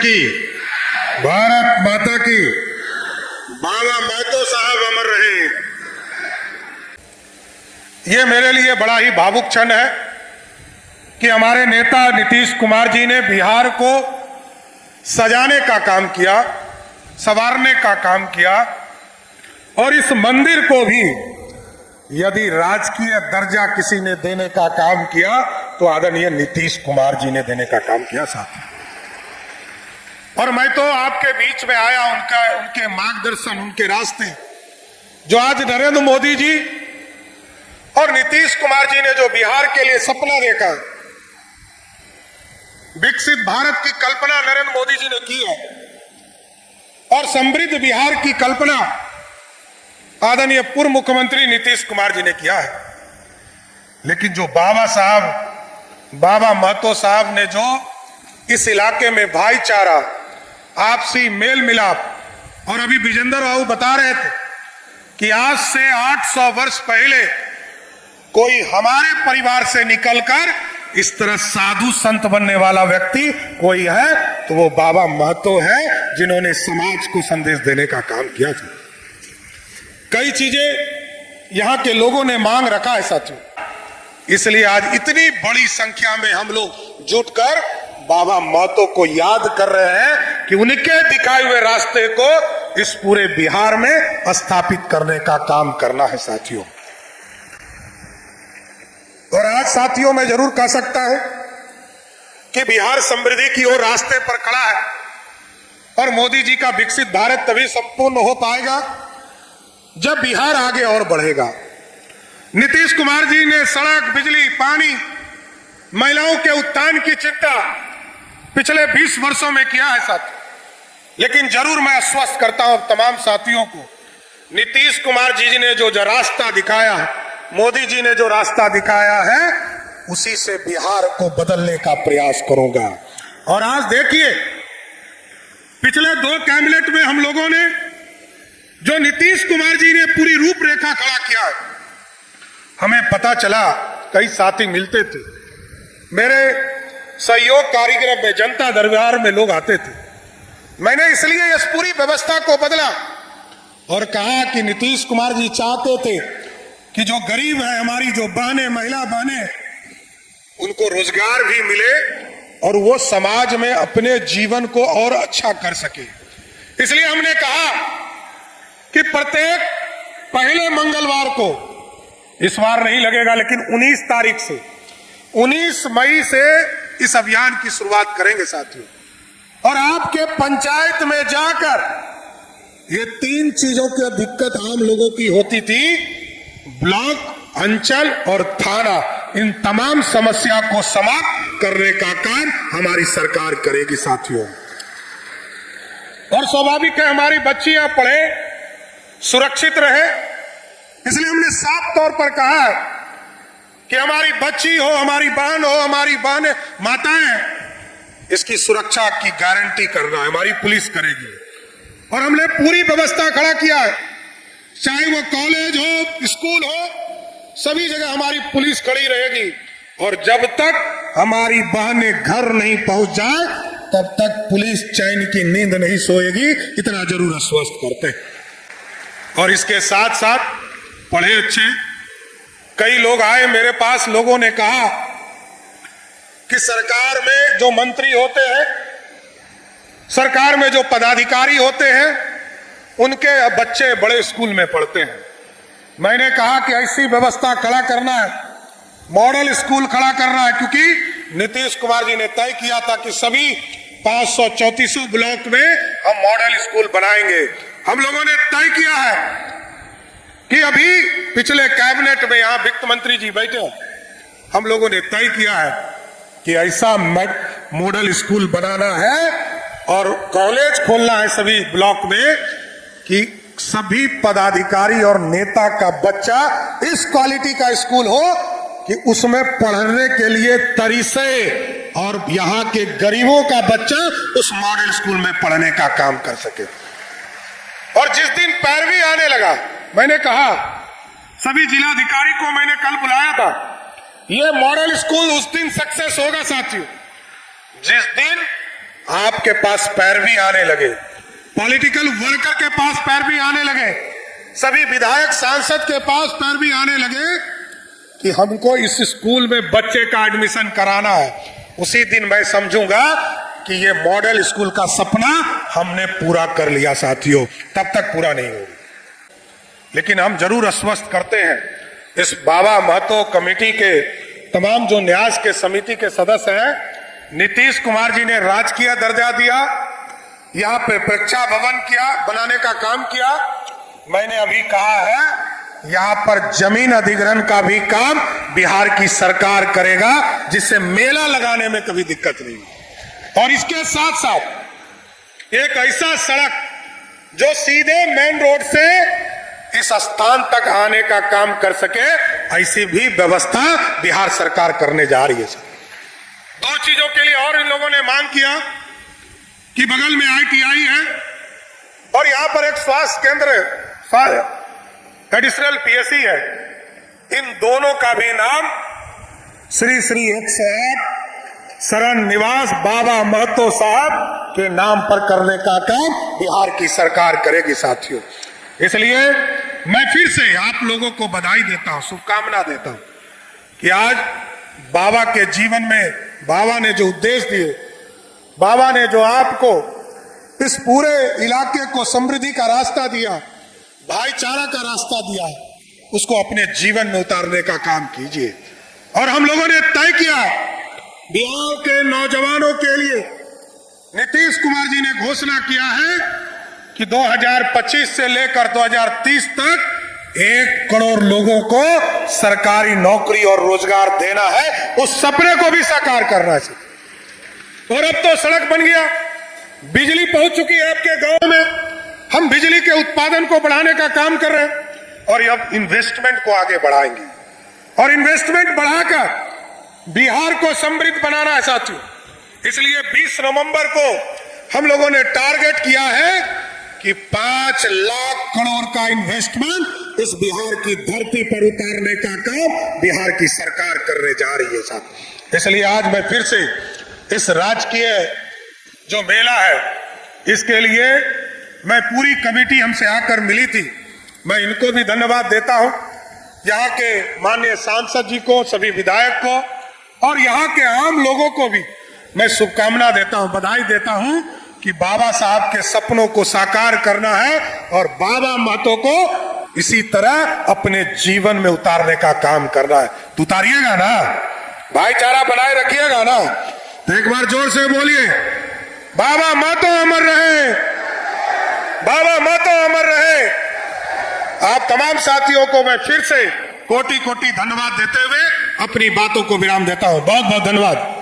की, भारत माता की। बाबा महतो साहब अमर रहे। ये मेरे लिए बड़ा ही भावुक क्षण है कि हमारे नेता नीतीश कुमार जी ने बिहार को सजाने का काम किया, संवारने का काम किया, और इस मंदिर को भी यदि राजकीय दर्जा किसी ने देने का काम किया तो आदरणीय नीतीश कुमार जी ने देने का काम किया साथ। और मैं तो आपके बीच में आया उनके मार्गदर्शन, उनके रास्ते, जो आज नरेंद्र मोदी जी और नीतीश कुमार जी ने जो बिहार के लिए सपना देखा, विकसित भारत की कल्पना नरेंद्र मोदी जी ने की है और समृद्ध बिहार की कल्पना आदरणीय पूर्व मुख्यमंत्री नीतीश कुमार जी ने किया है। लेकिन जो बाबा महतो साहब ने जो इस इलाके में भाईचारा, आपसी मेल मिलाप, और अभी विजेंद्र बाबू बता रहे थे कि आज से 800 वर्ष पहले कोई हमारे परिवार से निकलकर इस तरह साधु संत बनने वाला व्यक्ति कोई है तो वो बाबा महतो है, जिन्होंने समाज को संदेश देने का काम किया था। कई चीजें यहां के लोगों ने मांग रखा है साथियों, इसलिए आज इतनी बड़ी संख्या में हम लोग जुटकर बाबा महतो को याद कर रहे हैं कि उनके दिखाए हुए रास्ते को इस पूरे बिहार में स्थापित करने का काम करना है साथियों। और आज साथियों मैं जरूर कह सकता हूं कि बिहार समृद्धि की ओर रास्ते पर खड़ा है और मोदी जी का विकसित भारत तभी संपूर्ण हो पाएगा जब बिहार आगे और बढ़ेगा। नीतीश कुमार जी ने सड़क, बिजली, पानी, महिलाओं के उत्थान की चिंता पिछले 20 वर्षों में किया है साथी। लेकिन जरूर मैं आश्वस्त करता हूं तमाम साथियों को, नीतीश कुमार जी ने जो रास्ता दिखाया है, मोदी जी ने जो रास्ता दिखाया है, उसी से बिहार को बदलने का प्रयास करूंगा। और आज देखिए, पिछले 2 कैबिनेट में हम लोगों ने जो नीतीश कुमार जी ने पूरी रूपरेखा खड़ा किया है, हमें पता चला, कई साथी मिलते थे, मेरे सहयोग कार्यक्रम में, जनता दरबार में लोग आते थे। मैंने इसलिए इस पूरी व्यवस्था को बदला और कहा कि नीतीश कुमार जी चाहते थे कि जो गरीब है, हमारी जो बहनें, महिला बहनें, उनको रोजगार भी मिले और वो समाज में अपने जीवन को और अच्छा कर सके। इसलिए हमने कहा कि प्रत्येक पहले मंगलवार को, इस बार नहीं लगेगा लेकिन 19 तारीख से, 19 मई से इस अभियान की शुरुआत करेंगे साथियों। और आपके पंचायत में जाकर ये 3 चीजों की दिक्कत आम लोगों की होती थी, ब्लॉक, अंचल और थाना, इन तमाम समस्या को समाप्त करने का काम हमारी सरकार करेगी साथियों। और स्वाभाविक है हमारी बच्चियां पढ़े, सुरक्षित रहे, इसलिए हमने साफ तौर पर कहा है कि हमारी बच्ची हो, हमारी बहन हो, हमारी बहन माताएं, इसकी सुरक्षा की गारंटी करना हमारी पुलिस करेगी। और हमने पूरी व्यवस्था खड़ा किया है, चाहे वो कॉलेज हो, स्कूल हो, सभी जगह हमारी पुलिस खड़ी रहेगी। और जब तक हमारी बहनें घर नहीं पहुंच जाए तब तक पुलिस चैन की नींद नहीं सोएगी, इतना जरूर आश्वस्त करते हैं। और इसके साथ साथ पढ़े अच्छे कई लोग आए मेरे पास, लोगों ने कहा कि सरकार में जो मंत्री होते हैं, सरकार में जो पदाधिकारी होते हैं, उनके बच्चे बड़े स्कूल में पढ़ते हैं। मैंने कहा कि ऐसी व्यवस्था खड़ा करना है, मॉडल स्कूल खड़ा करना है, क्योंकि नीतीश कुमार जी ने तय किया था कि सभी 534 ब्लॉक में हम मॉडल स्कूल बनाएंगे। हम लोगों ने तय किया है कि अभी पिछले कैबिनेट में, यहां वित्त मंत्री जी बैठे, हम लोगों ने तय किया है कि ऐसा मॉडल स्कूल बनाना है और कॉलेज खोलना है सभी ब्लॉक में कि सभी पदाधिकारी और नेता का बच्चा इस क्वालिटी का स्कूल हो कि उसमें पढ़ने के लिए तरीसे, और यहां के गरीबों का बच्चा उस मॉडल स्कूल में पढ़ने का काम कर सके। और जिस दिन पैरवी आने लगा, मैंने कहा, सभी जिलाधिकारी को मैंने कल बुलाया था, ये मॉडल स्कूल उस दिन सक्सेस होगा साथियों जिस दिन आपके पास पैरवी आने लगे, पॉलिटिकल वर्कर के पास पैरवी आने लगे, सभी विधायक सांसद के पास पैरवी आने लगे कि हमको इस स्कूल में बच्चे का एडमिशन कराना है, उसी दिन मैं समझूंगा कि ये मॉडल स्कूल का सपना हमने पूरा कर लिया साथियों। तब तक पूरा नहीं होगा, लेकिन हम जरूर आश्वस्त करते हैं इस बाबा महतो कमेटी के तमाम जो न्यास के समिति के सदस्य हैं, नीतीश कुमार जी ने राजकीय दर्जा दिया, यहाँ पे प्रेक्षा भवन किया, बनाने का काम किया। मैंने अभी कहा है यहाँ पर जमीन अधिग्रहण का भी काम बिहार की सरकार करेगा, जिससे मेला लगाने में कभी दिक्कत नहीं। और इसके साथ साथ एक ऐसा सड़क जो सीधे मेन रोड से इस स्थान तक आने का काम कर सके, ऐसी भी व्यवस्था बिहार सरकार करने जा रही है। दो चीजों के लिए और इन लोगों ने मांग किया कि बगल में ITI है और यहां पर एक स्वास्थ्य केंद्र एडिशनल PSC है। इन दोनों का भी नाम श्री 108 शरण निवास बाबा महतो साहब के नाम पर करने का काम बिहार की सरकार करेगी साथियों। इसलिए मैं फिर से आप लोगों को बधाई देता हूं, शुभकामना देता हूं कि आज बाबा के जीवन में बाबा ने जो उद्देश्य दिए, बाबा ने जो आपको इस पूरे इलाके को समृद्धि का रास्ता दिया, भाईचारा का रास्ता दिया, उसको अपने जीवन में उतारने का काम कीजिए। और हम लोगों ने तय किया, बिहार के नौजवानों के लिए नीतीश कुमार जी ने घोषणा किया है कि 2025 से लेकर 2030 तक 1 करोड़ लोगों को सरकारी नौकरी और रोजगार देना है। उस सपने को भी साकार करना चाहिए। और अब तो सड़क बन गया, बिजली पहुंच चुकी है आपके गांव में, हम बिजली के उत्पादन को बढ़ाने का काम कर रहे हैं और अब इन्वेस्टमेंट को आगे बढ़ाएंगे और इन्वेस्टमेंट बढ़ाकर बिहार को समृद्ध बनाना है साथियों। इसलिए 20 नवंबर को हम लोगों ने टारगेट किया है कि 5 लाख करोड़ का इन्वेस्टमेंट इस बिहार की धरती पर उतारने का काम बिहार की सरकार करने जा रही है साहब। इसलिए आज मैं फिर से इस राजकीय जो मेला है, इसके लिए मैं पूरी कमेटी हमसे आकर मिली थी, मैं इनको भी धन्यवाद देता हूं, यहाँ के माननीय सांसद जी को, सभी विधायक को और यहाँ के आम लोगों को भी मैं शुभकामना देता हूं, बधाई देता हूं कि बाबा साहब के सपनों को साकार करना है और बाबा महतो को इसी तरह अपने जीवन में उतारने का काम करना है। तो उतारिएगा ना, भाईचारा बनाए रखिएगा ना। तो एक बार जोर से बोलिए, बाबा महतो अमर रहे, बाबा महतो अमर रहे। आप तमाम साथियों को मैं फिर से कोटि कोटि धन्यवाद देते हुए अपनी बातों को विराम देता हूं। बहुत बहुत धन्यवाद।